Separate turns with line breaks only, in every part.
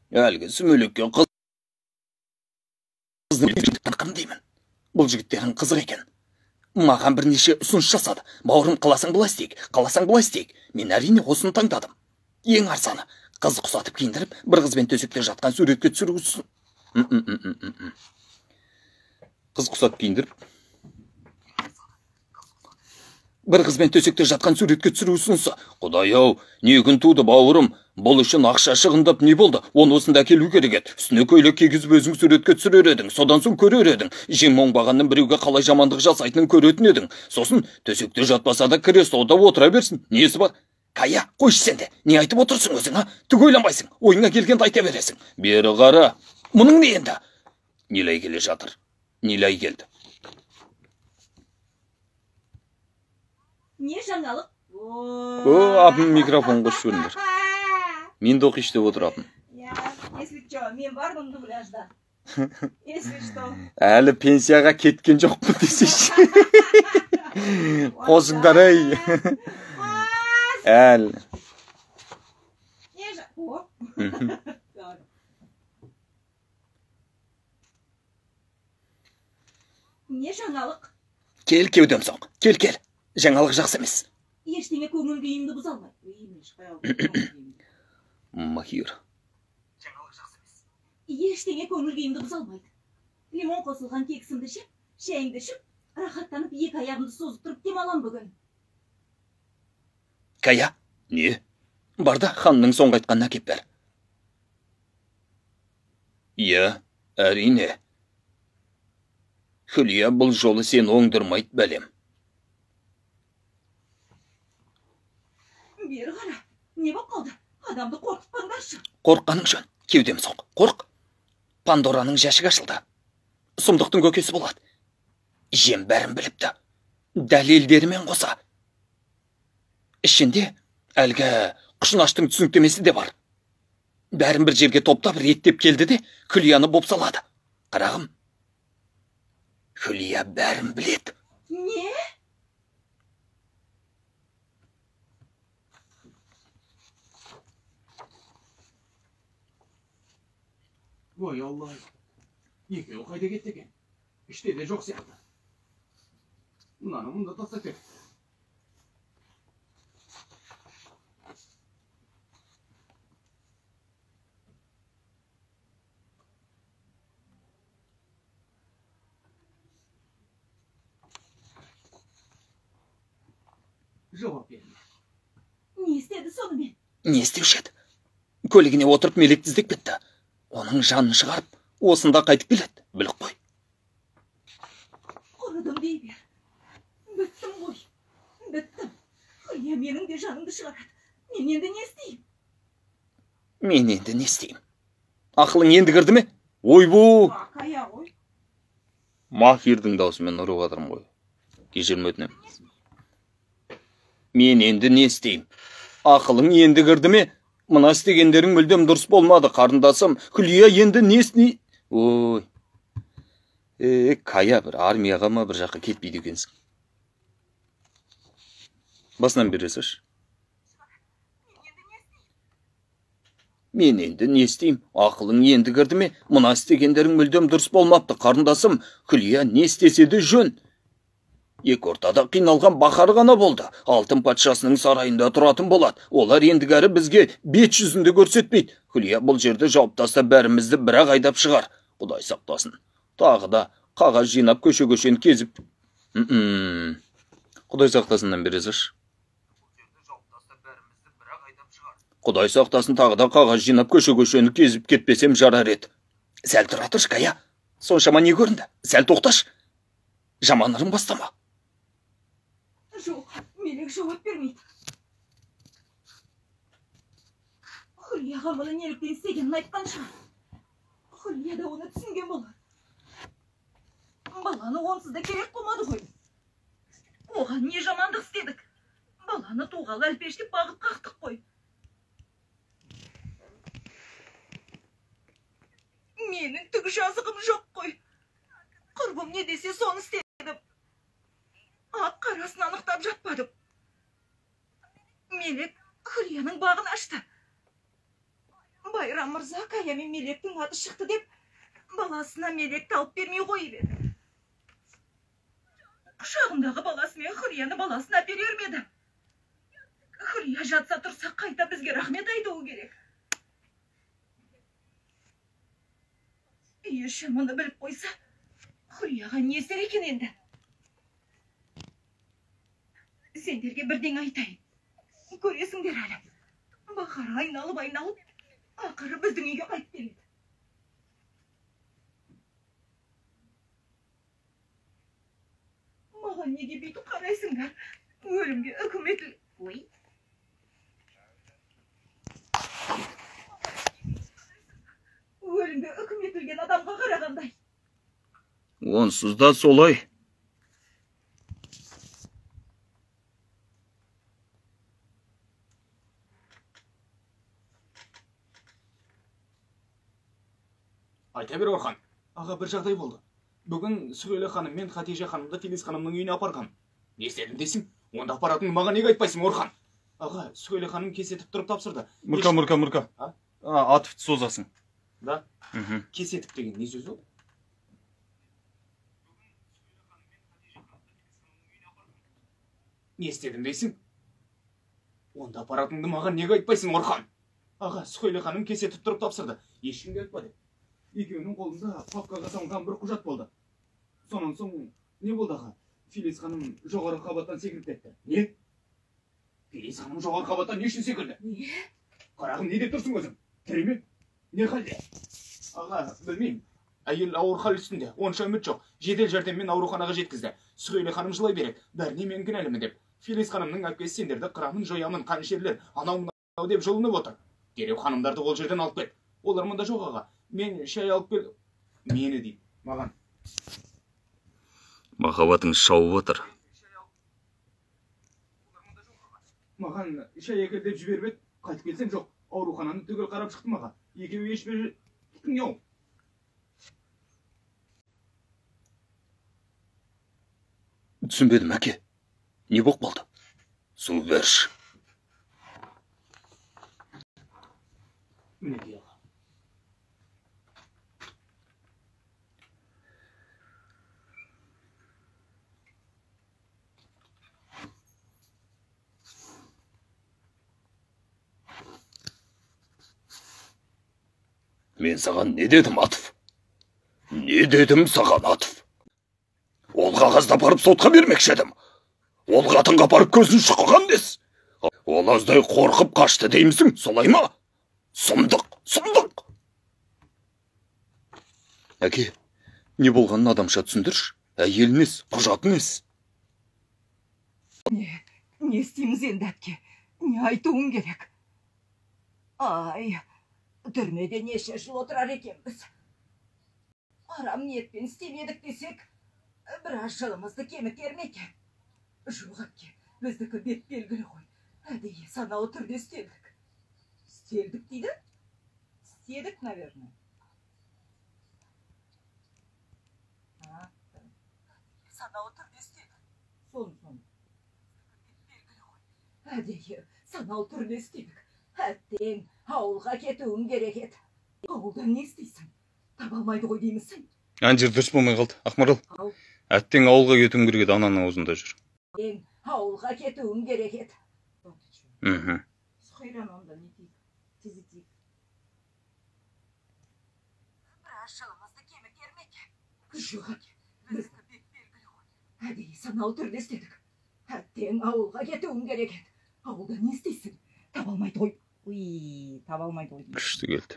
Әлгі сүмелекке қыздың деймін. Бұл жігіттерің қызық екен. Маған бірнеше ұсыныс жасады. Бауырым, қаласаң былай істейік, қаласаң былай істейік. Мен әрине осыны таңдадым. Ең арзаны, қыз құсатып киіндіріп, бір қызбен төсекте жатқан суретке түсіру ұсынысы. Қыз құсатып киіндіріп, бір қызбен төсекте жатқан суретке түсіру ұсынысы. Құдай-ау, не күн туды бауырым. Бұл үшін ақша шығындап не болды? Оны осында әкелу керек еді. Үстіне көйлек кигізіп өзің суретке түсірер едің. Содан соң көрер едің. Жем оңбағанның біреуге қалай жамандық жасайтынын көретін едің. Сосын төсекте жатпаса да креслода отыра берсін. Несі бар? Кая, қойшы сен де. Не айтып отырсың өзің, а? Түк ойланбайсың. Ойыңа келгенді айта бересің. Бері қара. Мұның не енді? Нилай келе жатыр. Нилай келді.
Не жаңалық?
Апым микрофон қосып Мен де оқи деп отырамын.
Если что, мен бармын дубляжда. Если что.
Әлі пенсияға кеткен жоқпын десейші. Қосыңдар ей. Әлі.
Не жаңалық?
Кел кеудем соң. Кел. Жаңалық жақсы емес.
Ештеңе көңіл күйімді бұза алмайды.
Махир.
Жаңалық жақсы емес. Ештеңе көңіл күйімді бұза алмайды. Лимон қосылған кексімді ішіп, шайыңды ішіп, рахаттанып екі аяғымды созып тұрып демалам бүгін.
Кая? Не? Барда ханның соңғы айтқанын әкеп бер. Иә, әрине. Хүлия, бұл жолы сен оңдырмайды бәлем.
Бері қара, не боп қалды? Адамды қорқытпаңдаршы.
Қорққаның жөн, кеудем соң, қорқ. Пандораның жәшігі ашылды. Сұмдықтың көкесі болады. Жем бәрін біліпті. Дәлелдерімен қоса. Ішінде әлгі құшынаштың түсініктемесі де бар. Бәрін бір жерге топтап реттеп келді де, Хүлияны боп салады. Қарағым, Хүлия бәрін біледі.
Не?
Ой, Аллах. Екеуі қайда кетті екен? Іште де жоқ сияқты. Мынаны мұнда тастап. Жауап берді.
Не істеді сонымен?
Не істеуші еді? Көлігіне отырып мелек іздеп кетті. Оның жанын шығарып, осында қайтып келеді, біліп қой.
Құрыдым дей бер. Біттім ғой. Біттім. Хүлия менің де жанымды шығарады. Мен енді не істеймін?
Ақылың енді кірді ме? Ойбу!
Кая ғой.
Махирдің даусымен ұрып жатырмын ғой. Кешірім өтінем. Мен енді не істеймін? Ақылың енді кірді ме? Мына істегендерің мүлдем дұрыс болмады, қарындасым. Хүлия енді не істей? Ой. Кая, бір армияға ма бір жаққа кетпейді екенсің. Басынан бересіш. Мен енді не істеймін? Ақылың енді кірді ме? Мына істегендерің мүлдем дұрыс болмапты, қарындасым. Хүлия не істесе де жөн. Екі ортада қиналған бақар ғана болды. Алтын патшасының сарайында тұратын болады. Олар ендігәрі бізге бет жүзінде көрсетпейді. Хүлия, бұл жерді жауып тастап бәрімізді бірақ айдап шығар. Құдай сақтасын. Тағы да қағаз жинап көше-көшені кезіп. Құдай сақтасынан бересіш. Құдай сақтасын, тағы да қағаз жинап көше-көшені кезіп кетпесем жарар еді. Сәл тұра тұршы, Кая. Соншама не көрінді? Сәл тоқташ. Жаманырың бастама.
Жоқ, мелек жауап бермейді. Хүлияға мұны неліктен істегенін айтқан шығар. Хүлия да оны түсінген болар. Баланы онсыз да керек қылмады ғой. Оған не жамандық істедік? Баланы туғалы әлпештеп бағып қақтық қой. Менің түк жазығым жоқ қой. Құрбым не десе соны істедім. Ақ қарасын анықтап жатпадым. Мелек Хүлияның бағын ашты. Байрамы мырза Кая мен Мелектің аты шықты деп, баласына Мелекті алып бермей қойып еді. Құшағындағы баласымен Хұрияны баласына берер ме еді? Хұрия жатса тұрса қайта бізге рахмет айтуы керек. Еші мұны біліп қойса, Хұрияға не істер екен енді? Сендерге бірден айтайын. Көресіңдер әлі. Бақар айналып, ақыры біздің үйге қайтып келеді. Маған неге бүйтіп қарайсыңдар? Өлімге үкім етіл... Ой. Өлімге үкім етілген адамға қарағандай.
Онсыз да солай.
Айта бер Орхан. Аға, бір жағдай болды. Бүгін Сүгейлі ханым мен Хатиже ханымды Филис ханымның үйіне апарған. Не істедім дейсің? Онда апаратың маған неге айтпайсың, Орхан? Аға, Сүгейлі ханым кесетіп тұрып тапсырды.
Мұрка. Атыфты созасың.
Да? Кесетіп деген не сөз ол? Не істедім дейсің? Онда апаратыңды маған неге айтпайсың, Орхан? Аға, Сүгейлі ханым кесетіп тұрып тапсырды. Ешкімге айтпады. Екеуінің қолында папкаға салынған бір құжат болды. Сонан соң не болды аға? Филис ханым жоғары қабаттан секіріп кетті. Не? Филис ханым жоғары қабаттан не үшін секірді?
Не?
Қарағым, не деп тұрсың өзің? Тірі ме? Не халде? Аға, білмеймін. Әйел ауыр хал үстінде, онша үміт жоқ. Жедел жәрдеммен ауруханаға жеткізді. Сүгейлі ханым жылай береді. Бәріне мен кінәлімін деп. Филис ханымның әпкесі сендерді қырамын, жоямын, қанішерлер, анау деп жылынып отыр. Дереу ханымдарды ол жерден алып кет. Олар мұнда жоқ аға. Мен шай алып кел. Мені дейді, маған.
Махаббатың шауып отыр.
Маған шай әкел деп жіберіп еді. Қайтып келсем жоқ. Аурухананы түгел қарап шықтым аға. Екеуі ешбір не ол?
Түсінбедім, әке. Не болып қалды? Су берші.
Мінекей аға.
Мен саған не дедім, Атыф? Не дедім саған, Атыф? Ол қағазды апарып сотқа бермекші едім. Ол қатынға апарып көзін шұқыған дес. Ол аздай қорқып қашты деймісің, солай ма? Сұмдық. Әке, не болғанын адамша түсіндірші. Әйел нес, құжат нес?
Не істейміз енді, әпке? Не айтуың керек? Ай, түрмеде неше жыл отырар екенбіз. Арам ниетпен істемедік десек, біраз жылымызды кемітер ме екен? Жоқ, әпке, біздікі бет белгілі ғой. Әдейі саналы түрде істелдік. Істелдік дейді? Істедік, наверное. Саналы түрде істедік. Сон. Әдейі саналы түрде істедік. Әттең, ауылға кетуім керек еді. Ауылдан не істейсің? Таба алмайды ғой деймісің?
Анжыр дұрыс болмай қалды, Ақмарал. Әттең ауылға кетуім керек еді, ананың аузында жүр.
Әттең, ауылға кетуім керек еді. Сұқайран онда не дейік? Тезі дейік. Біраз жылымызды кемітер ме екен? Жоқ, бізді бет белгілі ғой. Әдейі саналы түрде істедік. Әттең, ауылға кетуім керек еді. Ауылда не істейсің? Таба алмайды ғой. Таба алмайды ғой.
Күшті келді.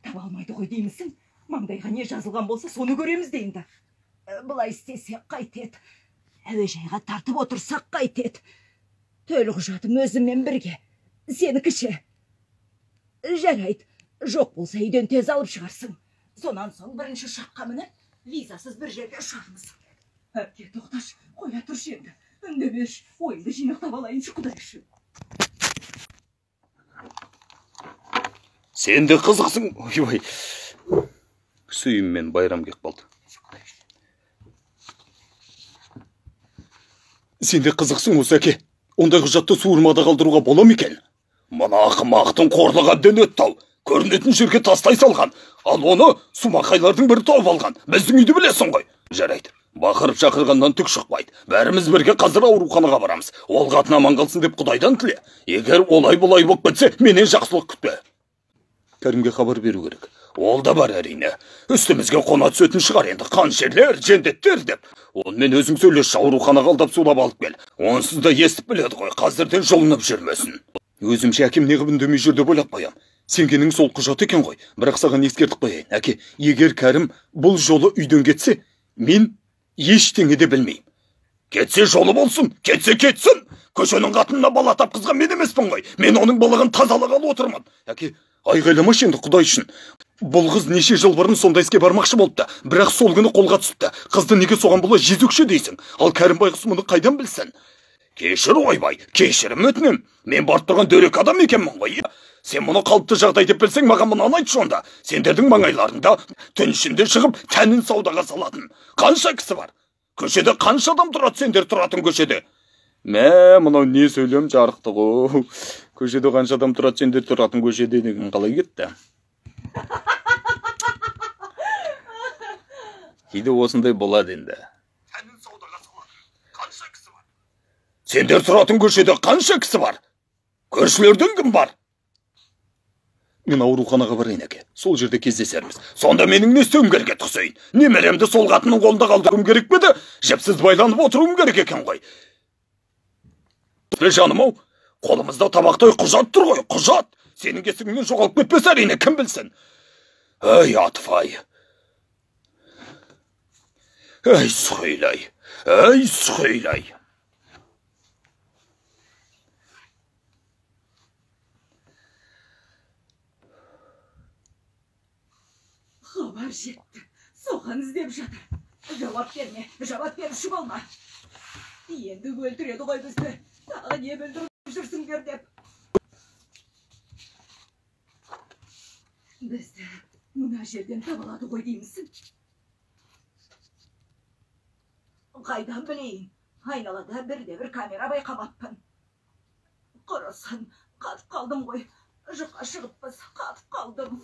Таба алмайды ғой деймісің? Маңдайға не жазылған болса, соны көреміз дейінді. Бұлай істесек қайтеді. Әуежайға тартып отырсақ қайтеді. Төлі құжатым өзіммен бірге. Сенікіше. Жарайды. Жоқ болса үйден тез алып шығарсың. Сонан соң бірінші ұшаққа мініп, визасыз бір жерге ұшармыз. Әпке, тоқташ, қоя тұршы енді. Үндемеш, ойымды жинақтап алайыншы, құдай үшін.
Сен де қызықсың. Ой, сүйіммен байрам кеп қалды. Сен де қызықсың осы, әке. Ондай құжатты суырмада қалдыруға бола ма екен? Мына ақымақтың қорлығы әбден өтті-ау. көрінетін жерге тастай салған. Ал оны сумақайлардың бірі тауып алған. Біздің үйді білесің ғой. Жарайды. Бақырып шақырғаннан түк шықпайды. Бәріміз бірге қазір ауруханаға барамыз. Ол қатын аман қалсын деп Құдайдан тіле. Егер олай бұлай болып кетсе, менен жақсылық күтпе. Кәрімге хабар беру керек. Ол да бар әрине. Үстімізге қона түсетін шығар енді, қаншерлер, жендеттер деп. Онымен өзің сөйлесші, ауруханаға алдап сулап алып кел. Онсыз да естіп біледі ғой, қазірден жолынып жүрмесін. Өзімше әкем неғып үндемей жүр деп ойлап қоям. Сенгенің сол құжат екен ғой. Бірақ саған ескертіп қояйын. Әке, егер Кәрім бұл жолы үйден кетсе, мен ештеңе де білмеймін. Кетсе жолы болсын, кетсе кетсін. Көшенің қатынына бала тапқызған мен емеспін ғой. Мен оның балығын тазалағалы отырмын. Әке, айғайламашы енді Құдай үшін. Бұл қыз неше жыл бұрын сондай іске бармақшы болыпты. Бірақ сол күні қолға түсіпті. Қызды неге соған бұлай жезөкше дейсің? Ал Кәрім байғұс мұны қайдан білсін? Кешір ойбай, кешірім өтінем. Мен барып тұрған дөрекі адам екенмін ғой. Сен мұны қалыпты жағдай деп білсең, маған мұны айтшы онда. Сендердің маңайларында түн ішінде шығып тәнін саудаға салатын қанша кісі бар? Көшеде қанша адам тұрады сендер тұратын көшеде? Мә, мынау не сөйлем жарықты ғой. Көшеде қанша адам тұрады сендер тұратын көшеде деген қалай кетті? Кейде осындай болады енді. Тәнін саудаға салатын қанша кісі бар? Сендер тұратын көшеде қанша кісі бар? Көршілердің кім бар? Мен ауруханаға барайын әке. Сол жерде кездесерміз. Сонда менің не істеуім керек еді Хұсейн? Немеремді сол қатынның қолында қалдыруым керек пе еді? Жіпсіз байланып отыруым керек екен ғой. Жаным-ау, қолымызда табақтай құжат тұр ғой, құжат. Сенің кесігіңнен жоғалып кетпесе әрине, кім білсін? Ай, Атфай. Ай, Сұхилай. Ай, Сұхилай.
Хабар жетті. Соған іздеп жатыр. Жауап берме, жауап беруші болма. Енді өлтіреді ғой бізді. Тағы не білдіріп жүрсіңдер деп. Бізді мына жерден табылады ғой деймісің? Қайдан білейін? Айналада бірде-бір камера байқамаппын. Құрысын, қатып қалдым ғой. Жұқа шығыппыз, қатып қалдым.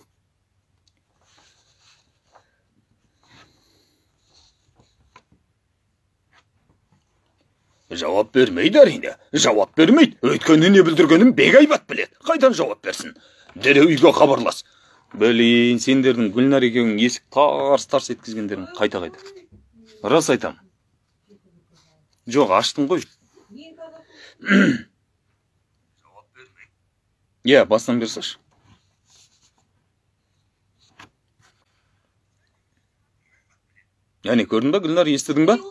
Жауап бермейді әрине. Жауап бермейді. Өйткені не білдіргенін бек-айбат біледі. Қайдан жауап берсін? Дереу үйге хабарлас. Білейін, сендердің Гүлнар екеуің есік тарс-тарс еткізгендерің қайта-қайта. Рас айтам. Жоқ, аштың ғой. Жауап бермейді. Иә, бастан берсаш. Яғни, көрдің ба, Гүлнар, естідің ба?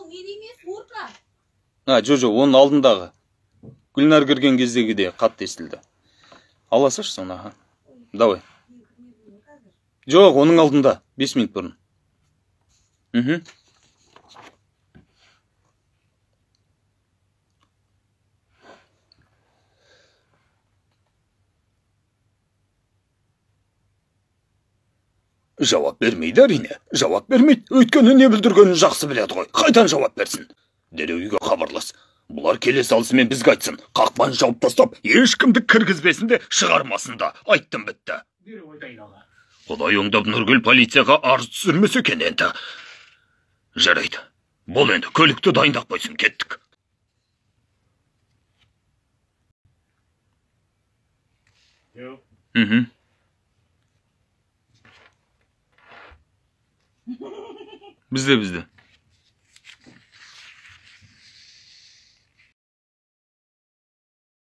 Жо-жо, оның алдындағы. Гүлнар кірген кездегі де қатты естілді. Аласаш соны, Давай. Жоқ, оның алдында. 5 минут бұрын. Жауап бермейді әрине. Жауап бермейді. Өйткені не білдіргенін жақсы біледі ғой. Қайдан жауап берсін? Дереу үйге хабарлас. Бұлар келе салысымен бізге айтсын. Қақпан жауып тастап, ешкімді кіргізбесін де шығармасын да. Айттым бітті. Құдай оңдап Нұргүл полицияға арыз түсірмесе екен енді. Жарайды. Бұл енді көлікті дайындап қойсын, кеттік. Бізде.